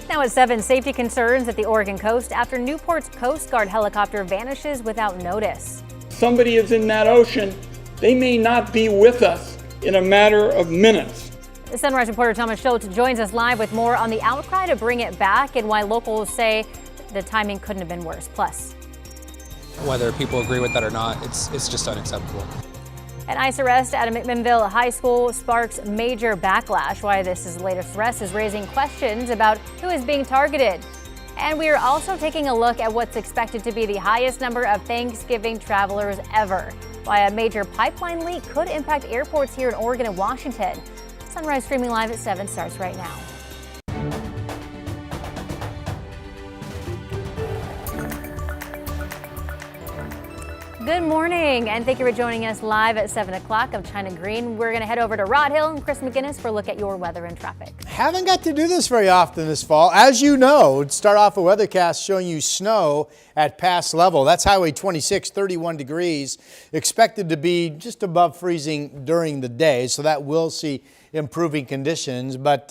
Now at 7, safety concerns at the Oregon coast after Newport's Coast Guard helicopter vanishes without notice. Somebody is in that ocean. They may not be with us in a matter of minutes. Sunrise reporter Thomas Schultz joins us live with more on the outcry to bring it back and why locals say the timing couldn't have been worse. Plus, whether people agree with that or not, it's just unacceptable. An ICE arrest at a McMinnville high school sparks major backlash. Why this is the latest arrest is raising questions about who is being targeted. And we are also taking a look at what's expected to be the highest number of Thanksgiving travelers ever. Why a major pipeline leak could impact airports here in Oregon and Washington. Sunrise streaming live at 7 starts right now. Good morning, and thank you for joining us live at 7 o'clock. I'm China Green. We're going to head over to Rod Hill and Chris McGinnis for a look at your weather and traffic. Haven't got to do this very often this fall. As you know, start off a weathercast showing you snow at pass level. That's Highway 26, 31 degrees, expected to be just above freezing during the day, so that will see improving conditions, but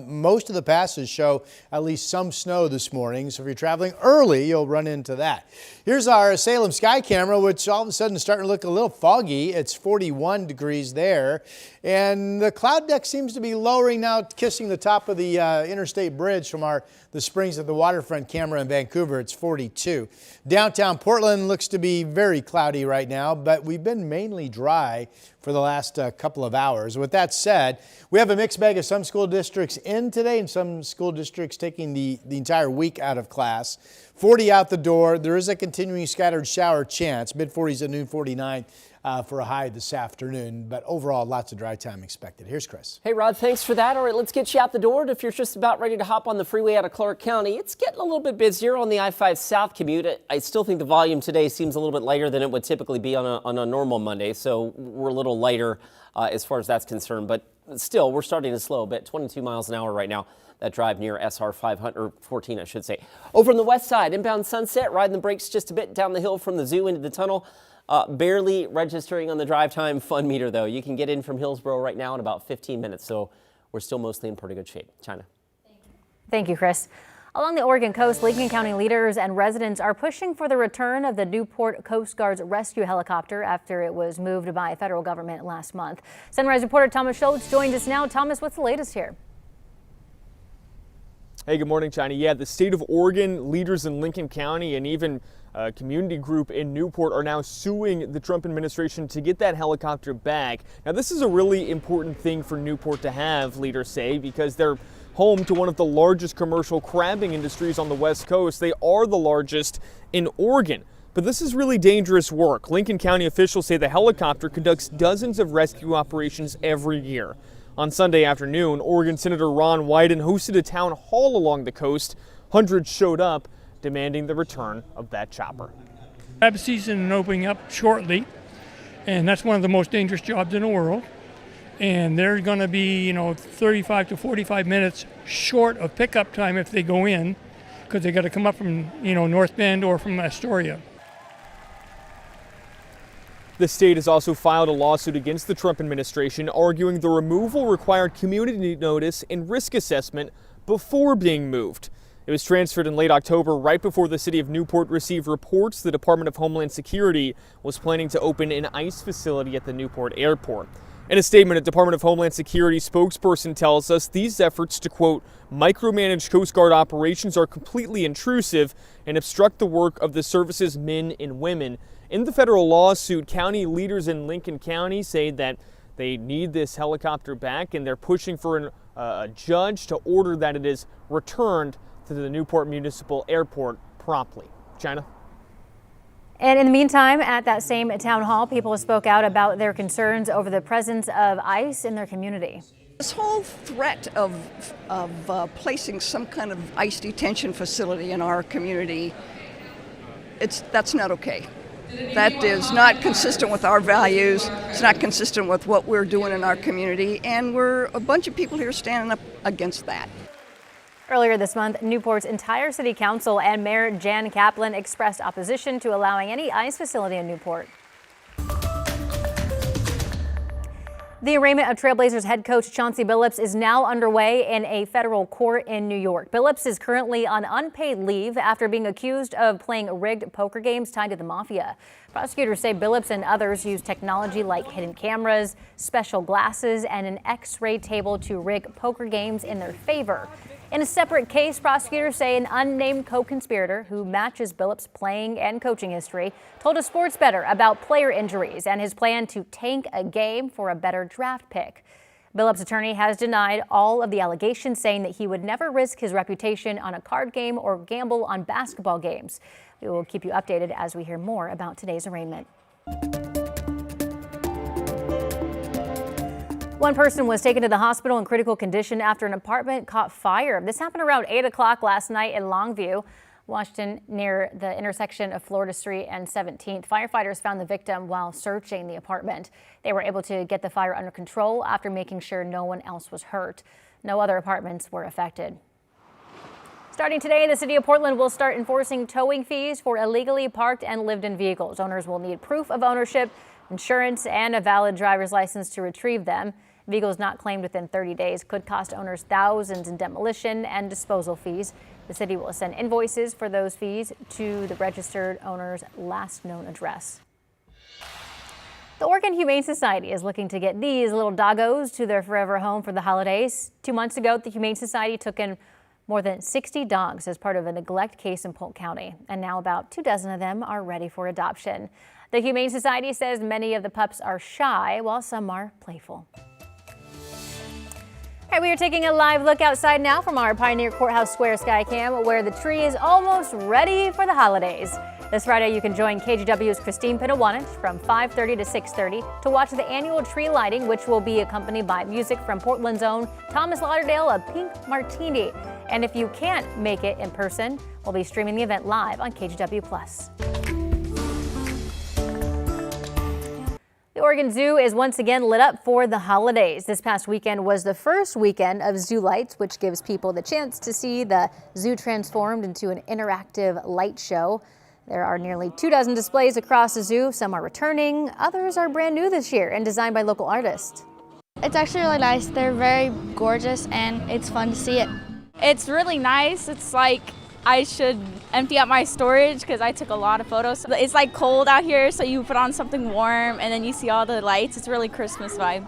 most of the passes show at least some snow this morning, so if you're traveling early, you'll run into that. Here's our Salem sky camera, which all of a sudden is starting to look a little foggy. It's 41 degrees there, and the cloud deck seems to be lowering now, kissing the top of the interstate bridge from the Springs at the Waterfront camera in Vancouver. It's 42. Downtown Portland looks to be very cloudy right now, but we've been mainly dry for the last couple of hours. With that said, we have a mixed bag of some school districts in today and some school districts taking the entire week out of class. 40 out the door. There is a continuing scattered shower chance. Mid-40s at noon, 49 for a high this afternoon. But overall, lots of dry time expected. Here's Chris. Hey, Rod, thanks for that. All right, let's get you out the door. And if you're just about ready to hop on the freeway out of Clark County, it's getting a little bit busier on the I-5 South commute. I still think the volume today seems a little bit lighter than it would typically be on a normal Monday. So we're a little lighter as far as that's concerned. But still, we're starting to slow a bit. 22 miles an hour right now. That drive near SR 500, or 14, I should say. Over on the west side, inbound Sunset, riding the brakes just a bit down the hill from the zoo into the tunnel. Barely registering on the drive time fun meter, though. You can get in from Hillsborough right now in about 15 minutes, so we're still mostly in pretty good shape. China. Thank you, Chris. Along the Oregon coast, Lincoln County leaders and residents are pushing for the return of the Newport Coast Guard's rescue helicopter after it was moved by federal government last month. Sunrise reporter Thomas Schultz joins us now. Thomas, what's the latest here? Hey, good morning, China. Yeah, the state of Oregon, leaders in Lincoln County, and even a community group in Newport are now suing the Trump administration to get that helicopter back. Now, this is a really important thing for Newport to have, leaders say, because they're home to one of the largest commercial crabbing industries on the West Coast. They are the largest in Oregon. But this is really dangerous work. Lincoln County officials say the helicopter conducts dozens of rescue operations every year. On Sunday afternoon, Oregon Senator Ron Wyden hosted a town hall along the coast. Hundreds showed up demanding the return of that chopper. Crab season is opening up shortly, and that's one of the most dangerous jobs in the world. And they're going to be, 35 to 45 minutes short of pickup time if they go in, because they got to come up from, North Bend or from Astoria. The state has also filed a lawsuit against the Trump administration, arguing the removal required community notice and risk assessment before being moved. It was transferred in late October, right before the city of Newport received reports the Department of Homeland Security was planning to open an ICE facility at the Newport airport. In a statement, a Department of Homeland Security spokesperson tells us these efforts to, quote, micromanage Coast Guard operations are completely intrusive and obstruct the work of the service's men and women. In the federal lawsuit, county leaders in Lincoln County say that they need this helicopter back, and they're pushing for a judge to order that it is returned to the Newport Municipal Airport promptly. China? And in the meantime, at that same town hall, people spoke out about their concerns over the presence of ICE in their community. This whole threat of placing some kind of ICE detention facility in our community, that's not okay. That is not consistent with our values. It's not consistent with what we're doing in our community, and we're a bunch of people here standing up against that. Earlier this month, Newport's entire city council and Mayor Jan Kaplan expressed opposition to allowing any ICE facility in Newport. The arraignment of Trailblazers head coach Chauncey Billups is now underway in a federal court in New York. Billups is currently on unpaid leave after being accused of playing rigged poker games tied to the mafia. Prosecutors say Billups and others used technology like hidden cameras, special glasses, and an X-ray table to rig poker games in their favor. In a separate case, prosecutors say an unnamed co-conspirator who matches Billups' playing and coaching history told a sports bettor about player injuries and his plan to tank a game for a better draft pick. Billups' attorney has denied all of the allegations, saying that he would never risk his reputation on a card game or gamble on basketball games. We will keep you updated as we hear more about today's arraignment. One person was taken to the hospital in critical condition after an apartment caught fire. This happened around 8 o'clock last night in Longview, Washington, near the intersection of Florida Street and 17th. Firefighters found the victim while searching the apartment. They were able to get the fire under control after making sure no one else was hurt. No other apartments were affected. Starting today, the city of Portland will start enforcing towing fees for illegally parked and lived-in vehicles. Owners will need proof of ownership, insurance, and a valid driver's license to retrieve them. Vehicles not claimed within 30 days could cost owners thousands in demolition and disposal fees. The city will send invoices for those fees to the registered owner's last known address. The Oregon Humane Society is looking to get these little doggos to their forever home for the holidays. 2 months ago, the Humane Society took in more than 60 dogs as part of a neglect case in Polk County, and now about 24 of them are ready for adoption. The Humane Society says many of the pups are shy, while some are playful. All right, we are taking a live look outside now from our Pioneer Courthouse Square Skycam, where the tree is almost ready for the holidays. This Friday, you can join KGW's Christine Pinawanich from 5:30 to 6:30 to watch the annual tree lighting, which will be accompanied by music from Portland's own Thomas Lauderdale, a Pink Martini. And if you can't make it in person, we'll be streaming the event live on KGW+. The Oregon Zoo is once again lit up for the holidays. This past weekend was the first weekend of Zoo Lights, which gives people the chance to see the zoo transformed into an interactive light show. There are nearly 24 displays across the zoo. Some are returning, others are brand new this year and designed by local artists. It's actually really nice. They're very gorgeous and it's fun to see it. It's really nice. It's like I should empty out my storage because I took a lot of photos. It's like cold out here, so you put on something warm and then you see all the lights. It's really Christmas vibe.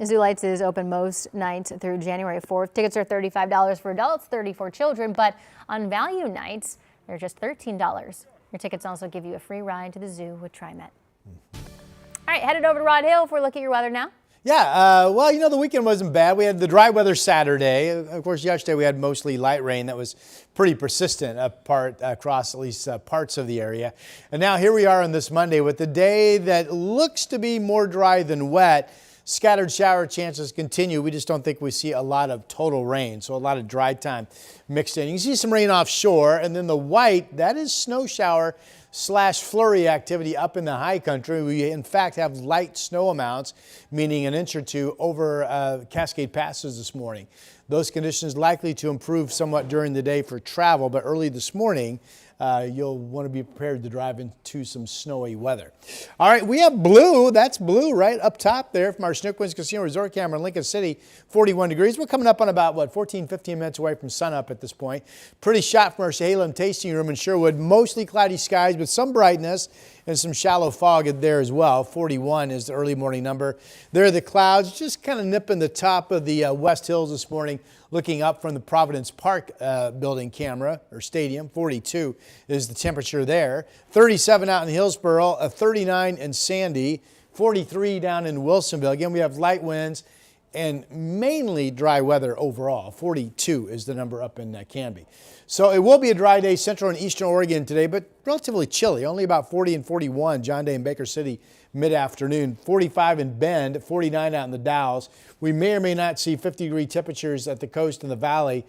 Zoo Lights is open most nights through January 4th. Tickets are $35 for adults, $30 for children, but on value nights, they're just $13. Your tickets also give you a free ride to the zoo with TriMet. All right, headed over to Rod Hill for a look at your weather now. Yeah, well, you know, the weekend wasn't bad. We had the dry weather Saturday. Of course, yesterday we had mostly light rain that was pretty persistent across at least parts of the area. And now here we are on this Monday with the day that looks to be more dry than wet. Scattered shower chances continue. We just don't think we see a lot of total rain, so a lot of dry time mixed in. You can see some rain offshore, and then the white, that is snow shower / flurry activity up in the high country. We in fact have light snow amounts, meaning an inch or two over Cascade Passes this morning. Those conditions likely to improve somewhat during the day for travel, but early this morning you'll want to be prepared to drive into some snowy weather. All right, we have blue. That's blue right up top there from our Chinook Winds Casino Resort camera in Lincoln City, 41 degrees. We're coming up on about, 14, 15 minutes away from sunup at this point. Pretty shot from our Chehalem tasting room in Sherwood. Mostly cloudy skies, but some brightness and some shallow fog there as well. 41 is the early morning number. There are the clouds just kind of nipping the top of the West Hills this morning, looking up from the Providence Park building camera or stadium. 42 is the temperature there. 37 out in Hillsboro, 39 in Sandy, 43 down in Wilsonville. Again, we have light winds and mainly dry weather overall. 42 is the number up in Canby. So it will be a dry day central and eastern Oregon today, but relatively chilly. Only about 40 and 41 John Day and Baker City mid-afternoon. 45 in Bend, 49 out in the Dalles. We may or may not see 50-degree temperatures at the coast and the valley.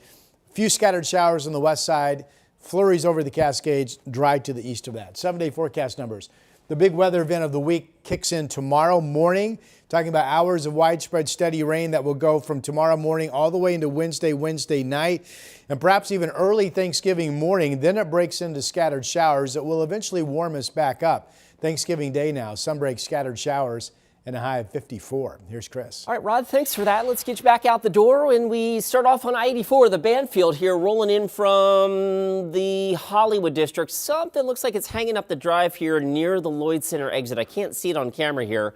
Few scattered showers on the west side. Flurries over the Cascades, dry to the east of that. 7-day forecast numbers. The big weather event of the week kicks in tomorrow morning. Talking about hours of widespread steady rain that will go from tomorrow morning all the way into Wednesday night, and perhaps even early Thanksgiving morning. Then it breaks into scattered showers that will eventually warm us back up. Thanksgiving Day now, sunbreak scattered showers and a high of 54. Here's Chris. All right, Rod, thanks for that. Let's get you back out the door, and we start off on I-84, the Banfield here, rolling in from the Hollywood district. Something looks like it's hanging up the drive here near the Lloyd Center exit. I can't see it on camera here,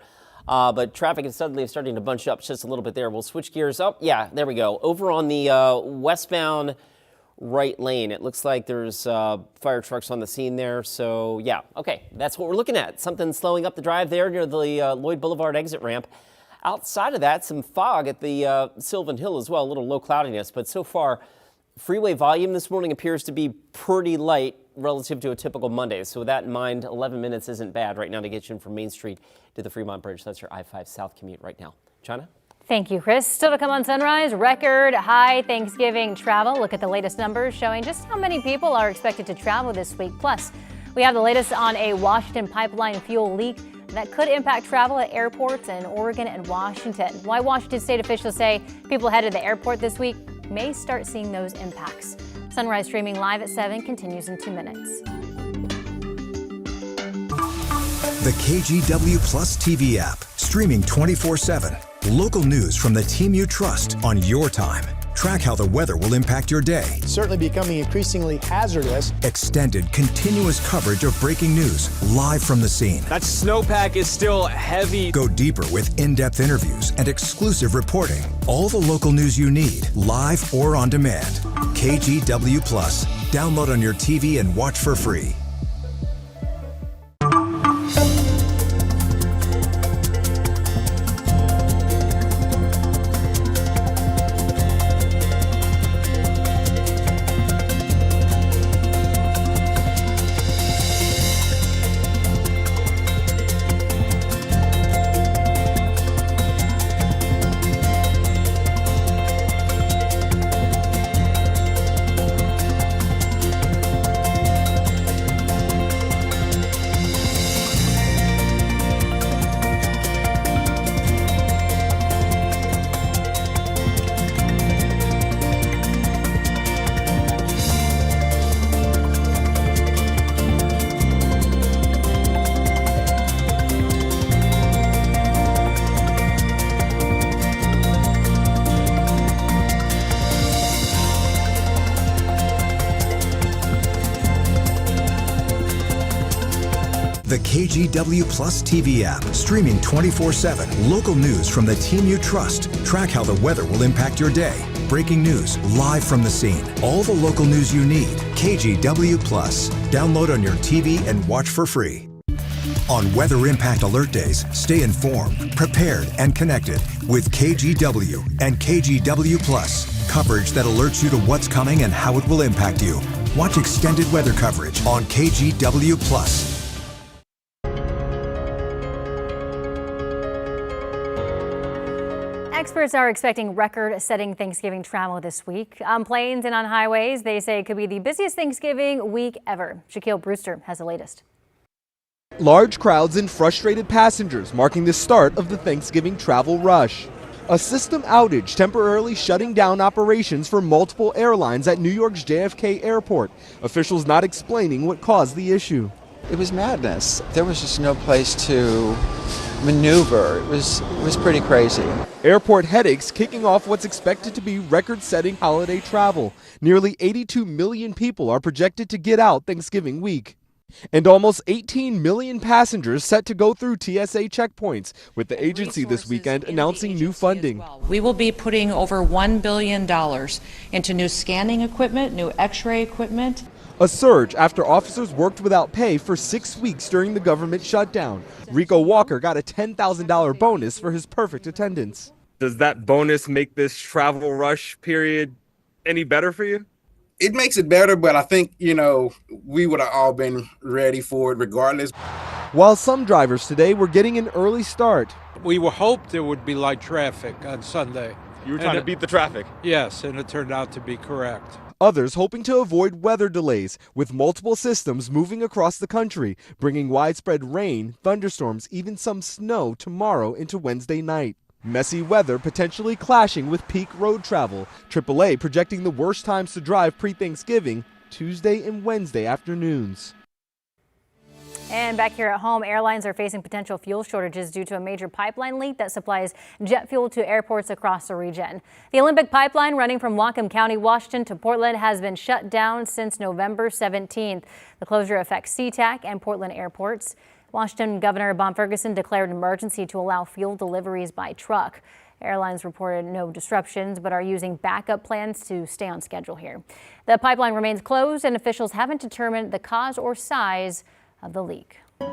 but traffic is suddenly starting to bunch up just a little bit there. We'll switch gears up. Yeah, there we go. Over on the westbound right lane, it looks like there's fire trucks on the scene there. So yeah, okay, that's what we're looking at. Something slowing up the drive there near the Lloyd Boulevard exit ramp. Outside of that, some fog at the Sylvan Hill as well, a little low cloudiness, but so far freeway volume this morning appears to be pretty light relative to a typical Monday. So with that in mind, 11 minutes isn't bad right now to get you in from Main Street to the Fremont Bridge. That's your I-5 South commute right now. China? Thank you, Chris. Still to come on Sunrise, record high Thanksgiving travel. Look at the latest numbers showing just how many people are expected to travel this week. Plus, we have the latest on a Washington pipeline fuel leak that could impact travel at airports in Oregon and Washington. Why Washington state officials say people headed to the airport this week may start seeing those impacts. Sunrise streaming live at 7 continues in 2 minutes. The KGW Plus TV app, streaming 24/7. Local news from the team you trust on your time. Track how the weather will impact your day. Certainly becoming increasingly hazardous. Extended, continuous coverage of breaking news live from the scene. That snowpack is still heavy. Go deeper with in-depth interviews and exclusive reporting. All the local news you need, live or on demand. KGW Plus. Download on your TV and watch for free. The KGW Plus TV app, streaming 24/7. Local news from the team you trust. Track how the weather will impact your day. Breaking news live from the scene. All the local news you need. KGW Plus. Download on your TV and watch for free. On Weather Impact Alert Days, stay informed, prepared, and connected with KGW and KGW Plus. Coverage that alerts you to what's coming and how it will impact you. Watch extended weather coverage on KGW Plus. Experts are expecting record-setting Thanksgiving travel this week. On planes and on highways, they say it could be the busiest Thanksgiving week ever. Shaquille Brewster has the latest. Large crowds and frustrated passengers marking the start of the Thanksgiving travel rush. A system outage temporarily shutting down operations for multiple airlines at New York's JFK airport. Officials not explaining what caused the issue. It was madness. There was just no place to maneuver. It was pretty crazy. Airport headaches kicking off what's expected to be record-setting holiday travel. Nearly 82 million people are projected to get out Thanksgiving week. And almost 18 million passengers set to go through TSA checkpoints, with the agency this weekend announcing new funding. We will be putting over $1 billion into new scanning equipment, new x-ray equipment. A surge after officers worked without pay for 6 weeks during the government shutdown. Rico Walker got a $10,000 bonus for his perfect attendance. Does that bonus make this travel rush period any better for you? It makes it better, but I think, we would have all been ready for it regardless. While some drivers today were getting an early start. We were hoped there would be light traffic on Sunday. You were trying to beat the traffic? Yes, and it turned out to be correct. Others hoping to avoid weather delays, with multiple systems moving across the country, bringing widespread rain, thunderstorms, even some snow tomorrow into Wednesday night. Messy weather potentially clashing with peak road travel. AAA projecting the worst times to drive pre-Thanksgiving, Tuesday and Wednesday afternoons. And back here at home, airlines are facing potential fuel shortages due to a major pipeline leak that supplies jet fuel to airports across the region. The Olympic pipeline running from Whatcom County, Washington to Portland has been shut down since November 17th. The closure affects SeaTac and Portland airports. Washington Governor Bob Ferguson declared an emergency to allow fuel deliveries by truck. Airlines reported no disruptions, but are using backup plans to stay on schedule here. The pipeline remains closed, and officials haven't determined the cause or size of the leak. All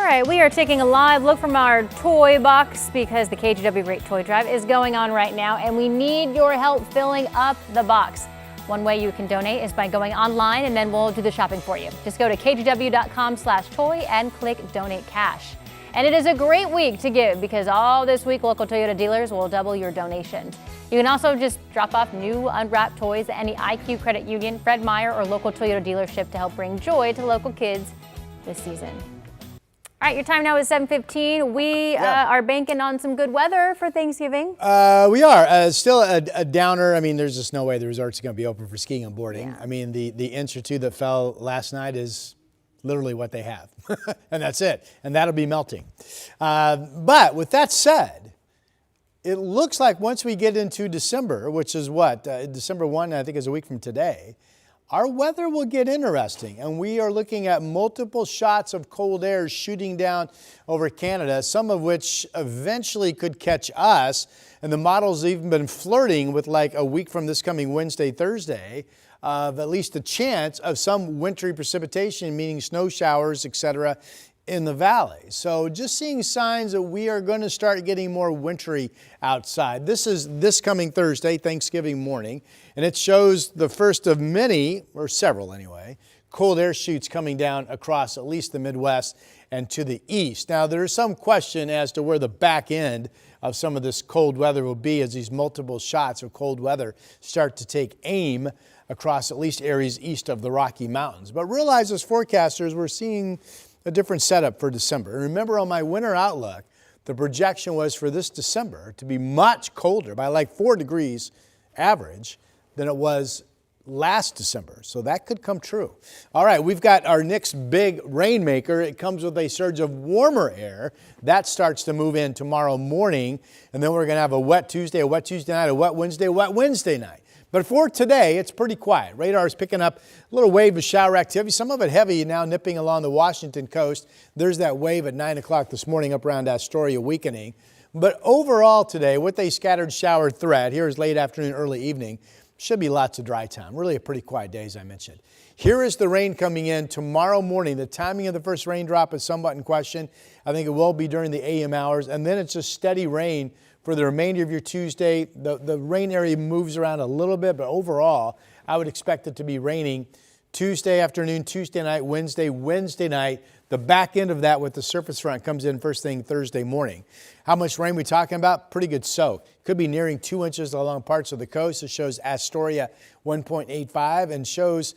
right, we are taking a live look from our toy box because the KGW Great Toy Drive is going on right now, and we need your help filling up the box. One way you can donate is by going online, and then we'll do the shopping for you. Just go to kgw.com/toy and click Donate Cash. And it is a great week to give because all this week local Toyota dealers will double your donations. You can also just drop off new unwrapped toys at any IQ Credit Union, Fred Meyer, or local Toyota dealership to help bring joy to local kids this season. All right, your time now is 7:15. We are banking on some good weather for Thanksgiving. We are. Still a downer. I mean, there's just no way the resort's going to be open for skiing and boarding. Yeah. I mean, the inch or two that fell last night is literally what they have. And that's it. And that'll be melting. But with that said, it looks like once we get into December, which is what? December 1, I think, is a week from today. Our weather will get interesting, and we are looking at multiple shots of cold air shooting down over Canada, some of which eventually could catch us. And the model's even been flirting with like a week from this coming Wednesday, Thursday, of at least a chance of some wintry precipitation, meaning snow showers, etc., in the valley. So just seeing signs that we are going to start getting more wintry outside. This is this coming Thursday, Thanksgiving morning, and it shows the first of many, or several anyway, cold air shoots coming down across at least the Midwest and to the east. Now, there is some question as to where the back end of some of this cold weather will be as these multiple shots of cold weather start to take aim across at least areas east of the Rocky Mountains. But realize as forecasters, we're seeing a different setup for December. And remember, on my winter outlook, the projection was for this December to be much colder by like 4 degrees average than it was last December. So that could come true. All right, we've got our next big rainmaker. It comes with a surge of warmer air. That starts to move in tomorrow morning. And then we're going to have a wet Tuesday night, a wet Wednesday night. But for today, it's pretty quiet. Radar is picking up a little wave of shower activity, some of it heavy now nipping along the Washington coast. There's that wave at 9 o'clock this morning up around Astoria weakening. But overall today, with a scattered shower threat, here is late afternoon, early evening, should be lots of dry time. Really a pretty quiet day, as I mentioned. Here is the rain coming in tomorrow morning. The timing of the first raindrop is somewhat in question. I think it will be during the AM hours, and then it's just steady rain for the remainder of your Tuesday. The rain area moves around a little bit, but overall, I would expect it to be raining Tuesday afternoon, Tuesday night, Wednesday night. The back end of that with the surface front comes in first thing Thursday morning. How much rain are we talking about? Pretty good soak. Could be nearing 2 inches along parts of the coast. It shows Astoria 1.85 and shows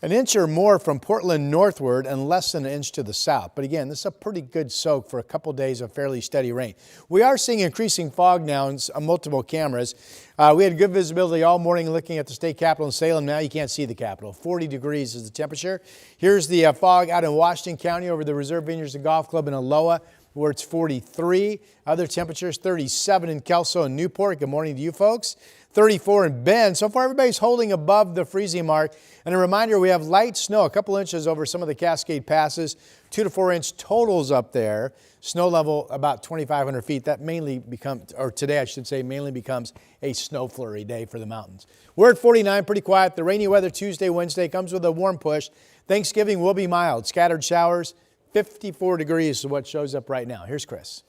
an inch or more from Portland northward and less than an inch to the south. But again, this is a pretty good soak for a couple days of fairly steady rain. We are seeing increasing fog now on multiple cameras. We had good visibility all morning looking at the state capitol in Salem. Now you can't see the capitol. 40 degrees is the temperature. Here's the fog out in Washington County over the Reserve Vineyards and Golf Club in Aloha, where it's 43. Other temperatures, 37 in Kelso and Newport. Good morning to you folks. 34 in Bend. So far, everybody's holding above the freezing mark. And a reminder, we have light snow, a couple inches over some of the Cascade Passes, 2 to 4 inch totals up there. Snow level about 2,500 feet. That mainly becomes, or today I should say, mainly becomes a snow flurry day for the mountains. We're at 49, pretty quiet. The rainy weather Tuesday, Wednesday comes with a warm push. Thanksgiving will be mild. Scattered showers, 54 degrees is what shows up right now. Here's Chris.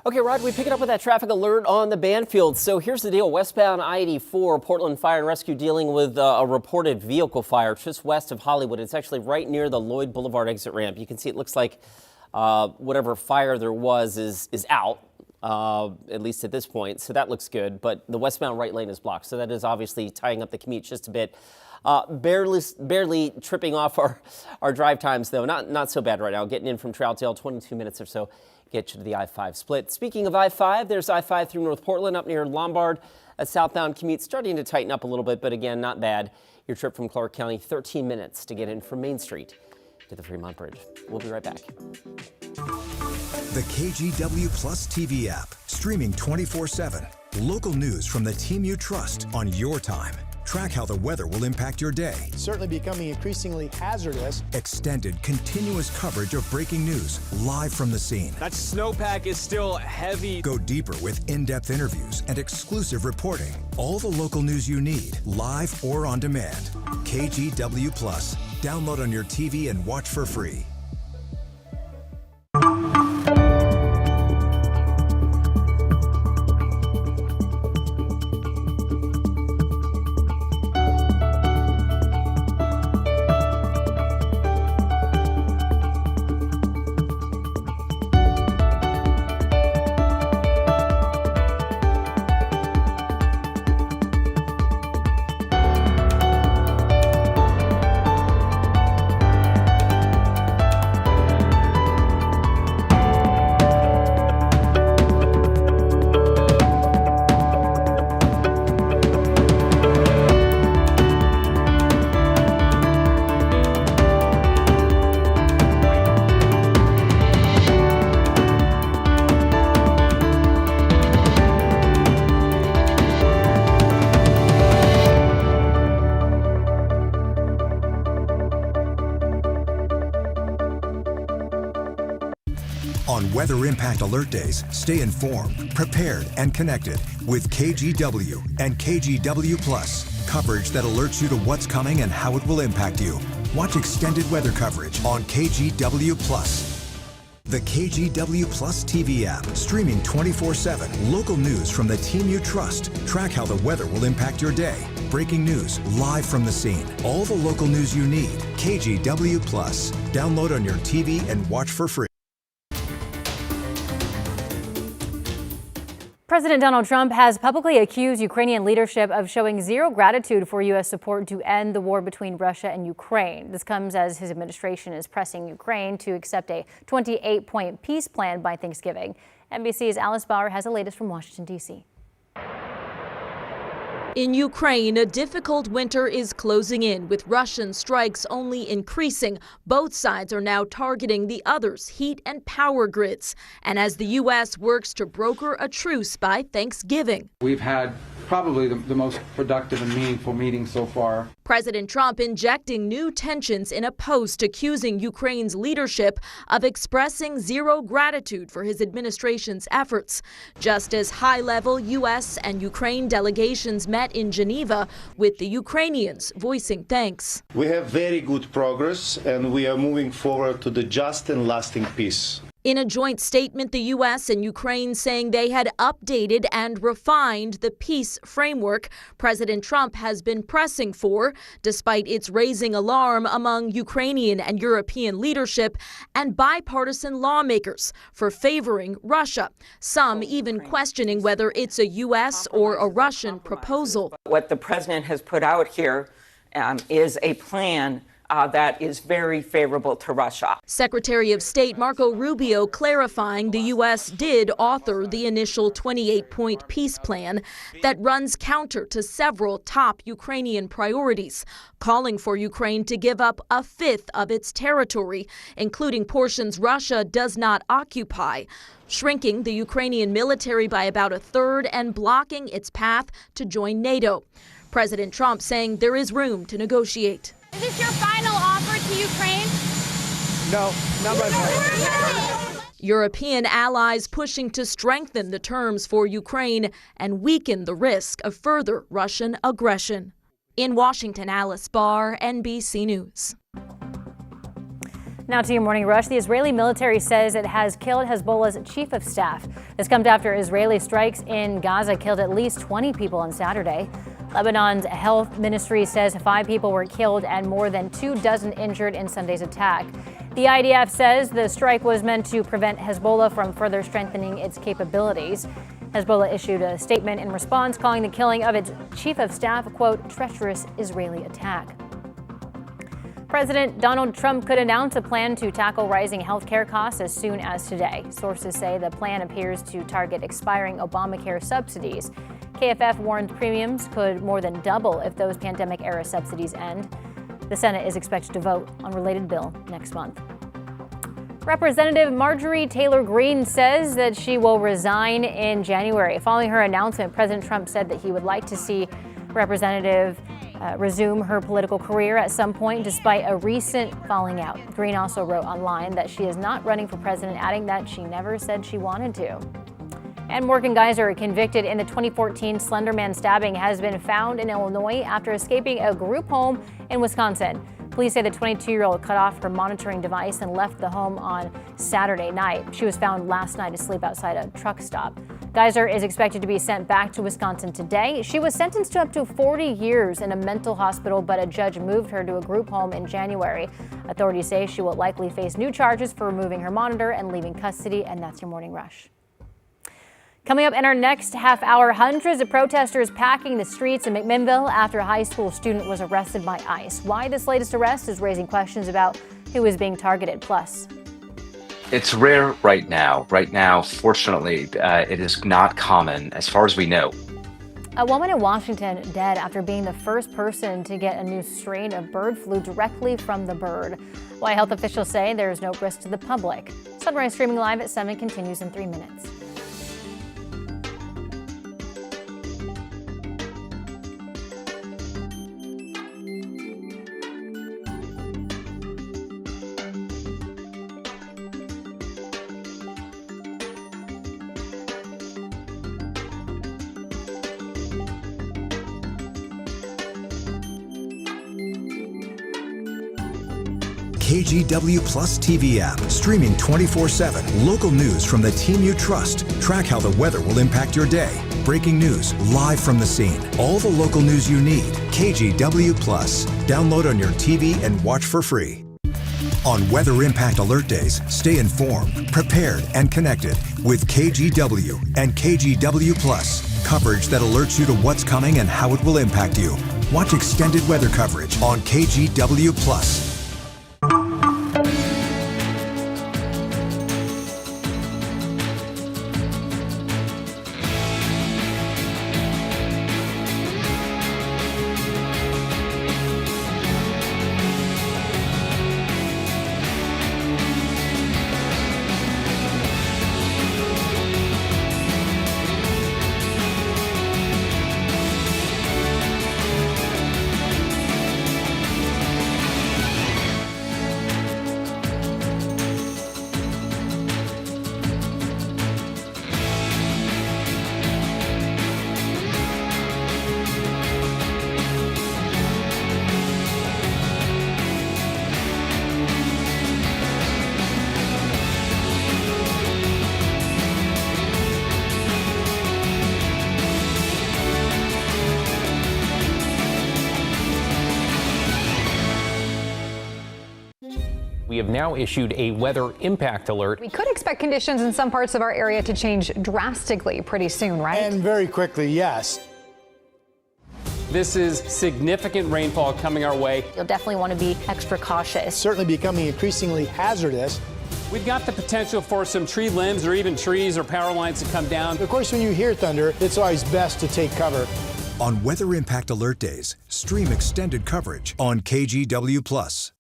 Okay, Rod, we pick it up with that traffic alert on the Banfield. So here's the deal. Westbound I-84, Portland Fire and Rescue dealing with a reported vehicle fire just west of Hollywood. It's actually right near the Lloyd Boulevard exit ramp. You can see it looks like whatever fire there was is out, at least at this point. So that looks good. But the westbound right lane is blocked. So that is obviously tying up the commute just a bit. Barely tripping off our drive times, though. Not so bad right now. Getting in from Troutdale, 22 minutes or so get you to the I-5 split. Speaking of I-5, there's I-5 through North Portland up near Lombard. A southbound commute starting to tighten up a little bit, but again, not bad. Your trip from Clark County, 13 minutes to get in from Main Street to the Fremont Bridge. We'll be right back. The KGW Plus TV app, streaming 24/7. Local news from the team you trust on your time. Track how the weather will impact your day. Certainly becoming increasingly hazardous. Extended, continuous coverage of breaking news live from the scene. That snowpack is still heavy. Go deeper with in-depth interviews and exclusive reporting. All the local news you need, live or on demand. KGW Plus. Download on your TV and watch for free. On Weather Impact Alert Days, stay informed, prepared, and connected with KGW and KGW Plus. Coverage that alerts you to what's coming and how it will impact you. Watch extended weather coverage on KGW Plus. The KGW Plus TV app, streaming 24/7. Local news from the team you trust. Track how the weather will impact your day. Breaking news live from the scene. All the local news you need. KGW Plus. Download on your TV and watch for free. President Donald Trump has publicly accused Ukrainian leadership of showing zero gratitude for U.S. support to end the war between Russia and Ukraine. This comes as his administration is pressing Ukraine to accept a 28-point peace plan by Thanksgiving. NBC's Alice Bauer has the latest from Washington, D.C. In Ukraine, a difficult winter is closing in, with Russian strikes only increasing. Both sides are now targeting the other's heat and power grids. And as the U.S. works to broker a truce by Thanksgiving, we've had probably the most productive and meaningful meeting so far. President Trump injecting new tensions in a post accusing Ukraine's leadership of expressing zero gratitude for his administration's efforts, just as high-level U.S. and Ukraine delegations met in Geneva, with the Ukrainians voicing thanks. We have very good progress, and we are moving forward to the just and lasting peace. In a joint statement, the U.S. and Ukraine saying they had updated and refined the peace framework President Trump has been pressing for, despite its raising alarm among Ukrainian and European leadership and bipartisan lawmakers for favoring Russia, some even questioning whether it's a U.S. or a Russian proposal. What the president has put out here is a plan that is very favorable to Russia. Secretary of State Marco Rubio clarifying the U.S. did author the initial 28-point peace plan that runs counter to several top Ukrainian priorities, calling for Ukraine to give up a fifth of its territory, including portions Russia does not occupy, shrinking the Ukrainian military by about a third and blocking its path to join NATO. President Trump saying there is room to negotiate. Is this your final offer to Ukraine? No, not right now. European allies pushing to strengthen the terms for Ukraine and weaken the risk of further Russian aggression. In Washington, Alice Barr, NBC News. Now to your morning rush. The Israeli military says it has killed Hezbollah's chief of staff. This comes after Israeli strikes in Gaza killed at least 20 people on Saturday. Lebanon's health ministry says 5 people were killed and more than 24 injured in Sunday's attack. The IDF says the strike was meant to prevent Hezbollah from further strengthening its capabilities. Hezbollah issued a statement in response, calling the killing of its chief of staff a, quote, treacherous Israeli attack. President Donald Trump could announce a plan to tackle rising health care costs as soon as today. Sources say the plan appears to target expiring Obamacare subsidies. KFF warns premiums could more than double if those pandemic-era subsidies end. The Senate is expected to vote on a related bill next month. Representative Marjorie Taylor Greene says that she will resign in January. Following her announcement, President Trump said that he would like to see Representative resume her political career at some point, despite a recent falling out. Greene also wrote online that she is not running for president, adding that she never said she wanted to. And Morgan Geyser, convicted in the 2014 Slender Man stabbing, has been found in Illinois after escaping a group home in Wisconsin. Police say the 22-year-old cut off her monitoring device and left the home on Saturday night. She was found last night asleep outside a truck stop. Geyser is expected to be sent back to Wisconsin today. She was sentenced to up to 40 years in a mental hospital, but a judge moved her to a group home in January. Authorities say she will likely face new charges for removing her monitor and leaving custody, and that's your Morning Rush. Coming up in our next half hour, hundreds of protesters packing the streets in McMinnville after a high school student was arrested by ICE. Why this latest arrest is raising questions about who is being targeted. Plus, it's rare right now. Right now, fortunately, it is not common as far as we know. a woman in Washington dead after being the first person to get a new strain of bird flu directly from the bird. Why health officials say there is no risk to the public. Sunrise streaming live at 7 continues in 3 minutes. KGW Plus TV app, streaming 24/7. Local news from the team you trust. Track how the weather will impact your day. Breaking news live from the scene. All the local news you need. KGW Plus. Download on your TV and watch for free. On Weather Impact Alert Days, stay informed, prepared, and connected with KGW and KGW Plus. Coverage that alerts you to what's coming and how it will impact you. Watch extended weather coverage on KGW Plus. We have now issued a weather impact alert. We could expect conditions in some parts of our area to change drastically pretty soon, right? And very quickly, yes. This is significant rainfall coming our way. You'll definitely want to be extra cautious. Certainly becoming increasingly hazardous. We've got the potential for some tree limbs or even trees or power lines to come down. Of course, when you hear thunder, it's always best to take cover. On Weather Impact Alert Days, stream extended coverage on KGW Plus.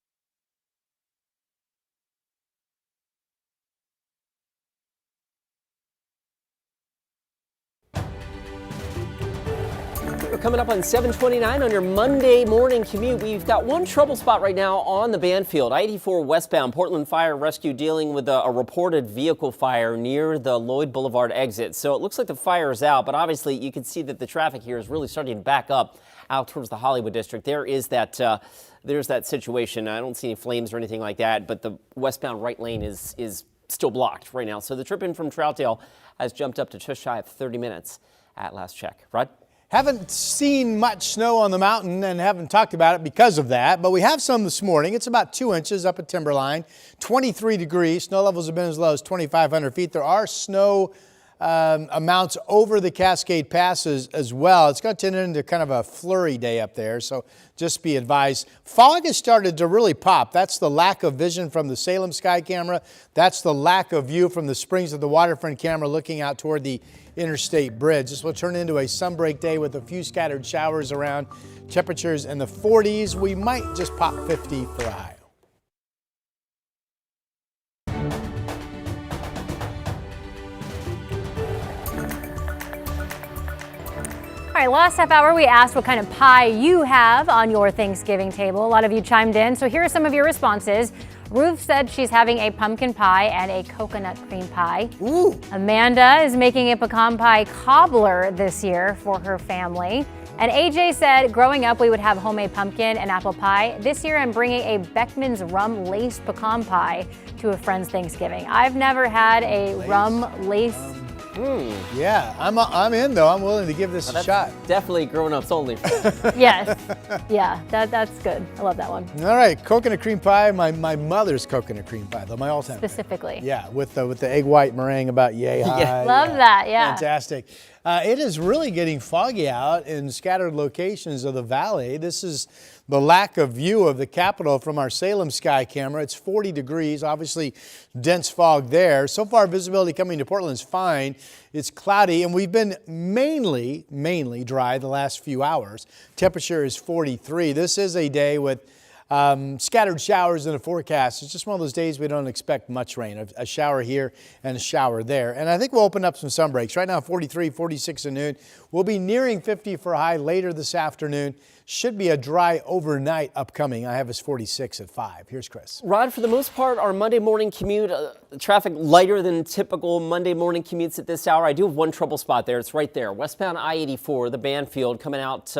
Coming up on 7:29 on your Monday morning commute, we've got one trouble spot right now on the Banfield. I-84 westbound, Portland Fire Rescue dealing with a reported vehicle fire near the Lloyd Boulevard exit. So it looks like the fire is out, but obviously you can see that the traffic here is really starting to back up out towards the Hollywood district. There's that situation. I don't see any flames or anything like that, but the westbound right lane is still blocked right now. So the trip in from Troutdale has jumped up to just shy of 30 minutes at last check. Rod? Haven't seen much snow on the mountain and haven't talked about it because of that, but we have some this morning. It's about 2 inches up at Timberline, 23 degrees. Snow levels have been as low as 2,500 feet. There are snow amounts over the Cascade Passes as well. It's going to turn into kind of a flurry day up there, so just be advised. Fog has started to really pop. That's the lack of vision from the Salem Sky Camera. That's the lack of view from the Springs of the Waterfront camera looking out toward the Interstate Bridge. This will turn into a sunbreak day with a few scattered showers around. Temperatures in the 40s. We might just pop 50 for a high. All right, last half hour we asked what kind of pie you have on your Thanksgiving table. A lot of you chimed in, so here are some of your responses. Ruth said she's having a pumpkin pie and a coconut cream pie. Ooh. Amanda is making a pecan pie cobbler this year for her family. And AJ said, growing up, we would have homemade pumpkin and apple pie. This year, I'm bringing a Beckman's rum laced pecan pie to a friend's Thanksgiving. I've never had a rum laced. Yeah, I'm in though. I'm willing to give this a shot. Definitely grown-ups only. Yes. Yeah, that's good. I love that one. All right, coconut cream pie. My mother's coconut cream pie, though, my all-time Specifically. favorite. Yeah, with the egg white meringue about yay high. Yeah. Love that, yeah. Fantastic. It is really getting foggy out in scattered locations of the valley. This is the lack of view of the Capitol from our Salem Sky Camera. It's 40 degrees, obviously dense fog there. So far, visibility coming to Portland is fine. It's cloudy, and we've been mainly dry the last few hours. Temperature is 43. This is a day with scattered showers in the forecast. It's just one of those days we don't expect much rain. A shower here and a shower there. And I think we'll open up some sun breaks. Right now, 43, 46 at noon. We'll be nearing 50 for a high later this afternoon. Should be a dry overnight upcoming. I have us 46 at 5. Here's Chris. Rod, for the most part, our Monday morning commute, traffic lighter than typical Monday morning commutes at this hour. I do have one trouble spot there. It's right there. Westbound I-84, the Banfield, coming out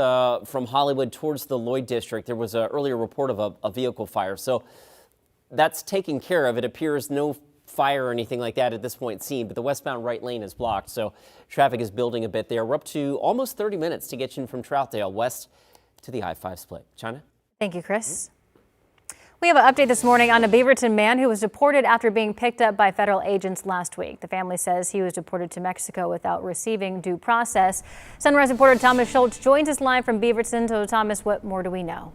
from Hollywood towards the Lloyd District. There was an earlier report of a vehicle fire. So that's taken care of. It appears no fire or anything like that at this point seen, but the westbound right lane is blocked. So traffic is building a bit there. We're up to almost 30 minutes to get you in from Troutdale west to the I-5 split. China? Thank you, Chris. We have an update this morning on a Beaverton man who was deported after being picked up by federal agents last week. The family says he was deported to Mexico without receiving due process. Sunrise reporter Thomas Schultz joins us live from Beaverton. So, Thomas, what more do we know?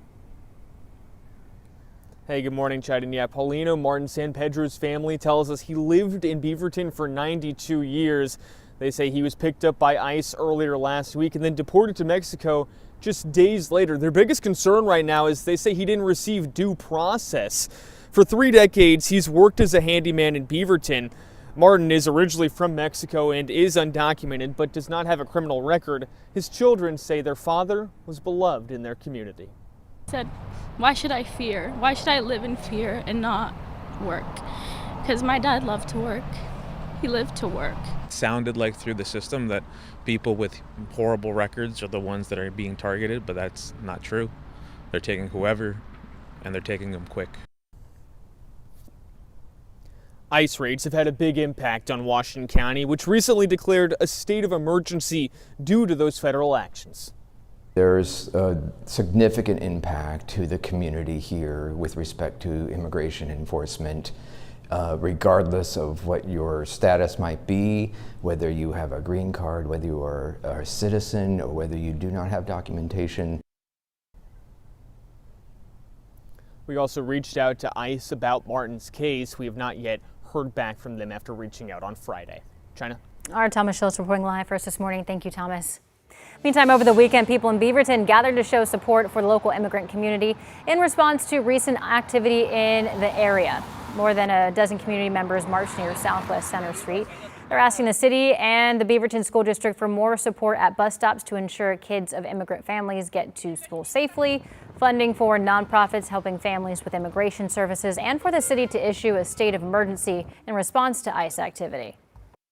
Hey, good morning, Chad. And yeah, Paulino Martin San Pedro's family tells us he lived in Beaverton for 92 years. They say he was picked up by ICE earlier last week and then deported to Mexico just days later. Their biggest concern right now is they say he didn't receive due process. For 3 decades, he's worked as a handyman in Beaverton. Martin is originally from Mexico and is undocumented, but does not have a criminal record. His children say their father was beloved in their community. Said, why should I fear? Why should I live in fear and not work? Because my dad loved to work. He lived to work. It sounded like through the system that people with horrible records are the ones that are being targeted, but that's not true. They're taking whoever, and they're taking them quick. ICE raids have had a big impact on Washington County, which recently declared a state of emergency due to those federal actions. There's a significant impact to the community here with respect to immigration enforcement. Regardless of what your status might be, whether you have a green card, whether you are a citizen, or whether you do not have documentation. We also reached out to ICE about Martin's case. We have not yet heard back from them after reaching out on Friday. China? Our Thomas Schultz reporting live for us this morning. Thank you, Thomas. Meantime, over the weekend, people in Beaverton gathered to show support for the local immigrant community in response to recent activity in the area. More than a dozen community members marched near Southwest Center Street. They're asking the city and the Beaverton School District for more support at bus stops to ensure kids of immigrant families get to school safely, funding for nonprofits helping families with immigration services, and for the city to issue a state of emergency in response to ICE activity.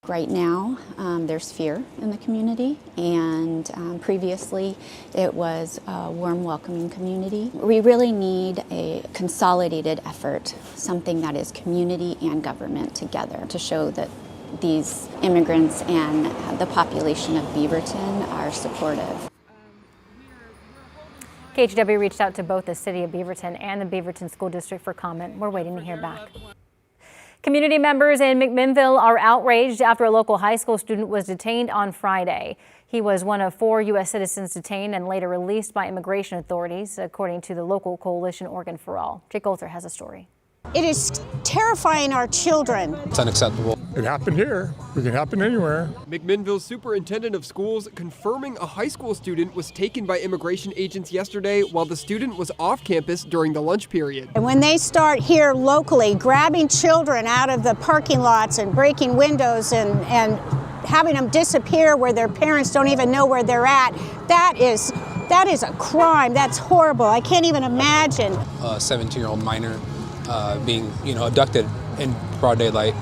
Right now, there's fear in the community, and previously it was a warm, welcoming community. We really need a consolidated effort, something that is community and government together, to show that these immigrants and the population of Beaverton are supportive. KGW reached out to both the city of Beaverton and the Beaverton School District for comment. We're waiting to hear back. Community members in McMinnville are outraged after a local high school student was detained on Friday. He was one of 4 U.S. citizens detained and later released by immigration authorities, according to the local coalition Oregon for All. Jake Coulter has a story. It is terrifying our children. It's unacceptable. It happened here. It can happen anywhere. McMinnville's superintendent of schools confirming a high school student was taken by immigration agents yesterday while the student was off campus during the lunch period. And when they start here locally grabbing children out of the parking lots and breaking windows and having them disappear where their parents don't even know where they're at, that is a crime. That's horrible. I can't even imagine. A 17-year-old minor being, abducted in broad daylight.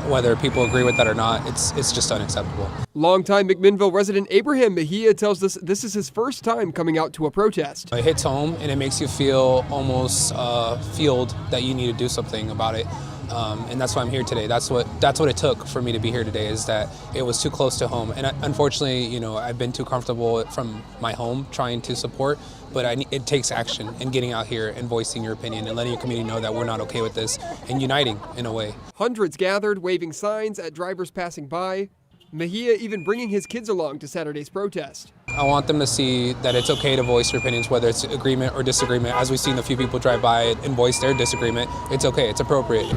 Whether people agree with that or not, it's just unacceptable. Longtime McMinnville resident Abraham Mejia tells us this is his first time coming out to a protest. It hits home and it makes you feel almost fueled that you need to do something about it. And that's why I'm here today. That's what it took for me to be here today, is that it was too close to home. And unfortunately, I've been too comfortable from my home trying to support, but it takes action and getting out here and voicing your opinion and letting your community know that we're not okay with this and uniting in a way. Hundreds gathered, waving signs at drivers passing by. Mejia even bringing his kids along to Saturday's protest. I want them to see that it's okay to voice your opinions, whether it's agreement or disagreement. As we've seen a few people drive by and voice their disagreement, it's okay, it's appropriate.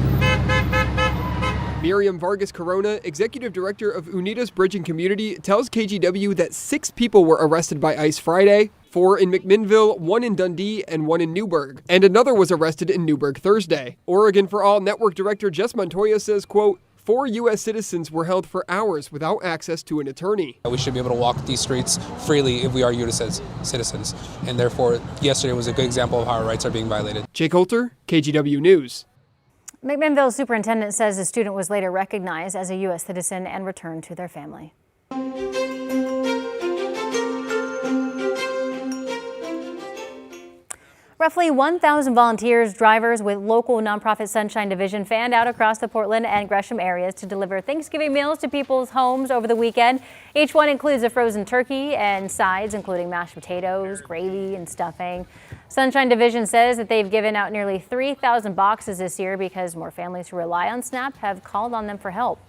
Miriam Vargas Corona, executive director of Unidas Bridging Community, tells KGW that 6 people were arrested by ICE Friday, 4 in McMinnville, 1 in Dundee, and 1 in Newburgh. And another was arrested in Newburgh Thursday. Oregon for All Network Director Jess Montoya says, quote, 4 U.S. citizens were held for hours without access to an attorney. We should be able to walk these streets freely if we are U.S. citizens. And therefore, yesterday was a good example of how our rights are being violated. Jake Coulter, KGW News. McMinnville's superintendent says the student was later recognized as a U.S. citizen and returned to their family. Roughly 1,000 volunteers, drivers with local nonprofit Sunshine Division fanned out across the Portland and Gresham areas to deliver Thanksgiving meals to people's homes over the weekend. Each one includes a frozen turkey and sides, including mashed potatoes, gravy, and stuffing. Sunshine Division says that they've given out nearly 3,000 boxes this year because more families who rely on SNAP have called on them for help.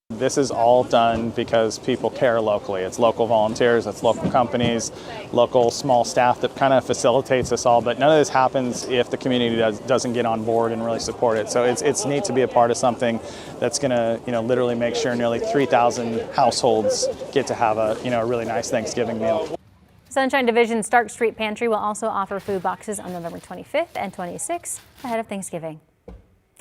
This is all done because people care locally. It's local volunteers, it's local companies, local small staff that kind of facilitates this all. But none of this happens if the community doesn't get on board and really support it. So it's neat to be a part of something that's going to, literally make sure nearly 3,000 households get to have a really nice Thanksgiving meal. Sunshine Division Stark Street Pantry will also offer food boxes on November 25th and 26th ahead of Thanksgiving.